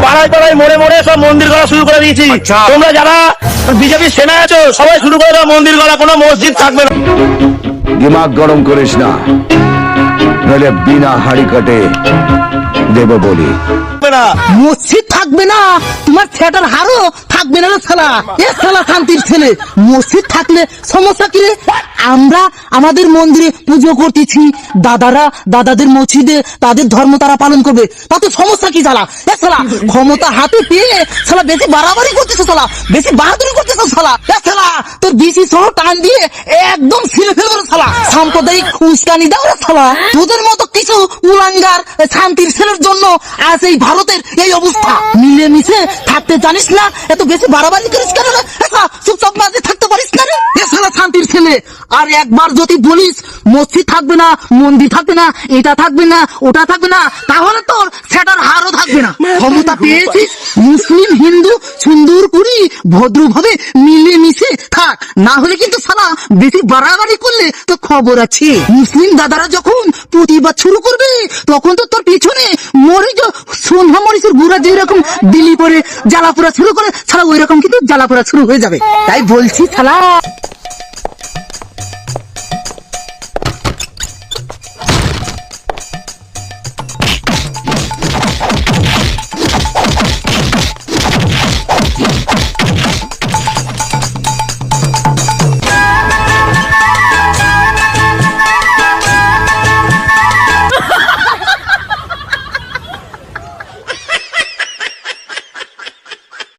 পাড়ায় পাড়ায় মোড়ে মোড়ে সব মন্দির করা শুরু করে দিয়েছি। তোমরা যারা বিজেপি সেনা আছো সবাই শুরু করে দাও মন্দির করা, কোনো মসজিদ থাকবে না। দিমাগ গরম করিস না, নইলে বিনা হাড়ি কাটে দেব বলি। মসজিদ থাকবে না, তোমার থিয়েটার হারও থাকবে না রে শালা। এ শালা শান্তির ছেলে, মসজিদ থাকলে সমস্যা কি রে? আমরা আমাদের মন্দিরে পুজো করতেছি, দাদারা দাদাদের মসজিদে তাদের ধর্ম তারা পালন করবে, তাতে সমস্যা কি শালা? এ শালা ক্ষমতা হাতে পেয়ে শালা বেশি বাড়াবাড়ি করতেছে, শালা বেশি বাহাদুরি করতেছে শালা। এ শালা তোর বিসি সহ টান দিয়ে একদম ছিঁড়ে ফেলবো রে শালা। সাম্প্রদায়িক উস্কানি দাও রে শালা। তোদের মতো কিছু উলাঙ্গার শান্তির ছেলের জন্য আজ এই ভারতের এই অবস্থা। মিলেমিশে থাকতে জানিস না, এত বেশি বাড়াবাড়ি করিস কেন রে? চুপচাপ মাঝে থাকতে পারিস না রে? এ শালা শান্তির ছেলে, আর একবার যদি বলিস মসজিদ থাকবে না, মন্দির থাকবে না, এটা থাকবে না, ওটা থাকবে না, তাহলে তোর সেটার হারও থাকবে না। ক্ষমতা পেয়েছিস, মুসলিম হিন্দু সুন্দর করি ভদ্রভাবে মিলেমিশে থাক, না হলে কিন্তু শালা বেশি বাড়াবাড়ি করলে তো খবর আছে। মুসলিম দাদারা যখন প্রতিবাদ শুরু করবে তখন তো তোর পিছনে মরিচ সোনহা মরিচের গুঁড়া যেরকম দিলি করে জ্বালাপোড়া শুরু করে, ছাড়া ওই রকম কিন্তু জ্বালাপোড়া শুরু হয়ে যাবে। তাই বলছি শালা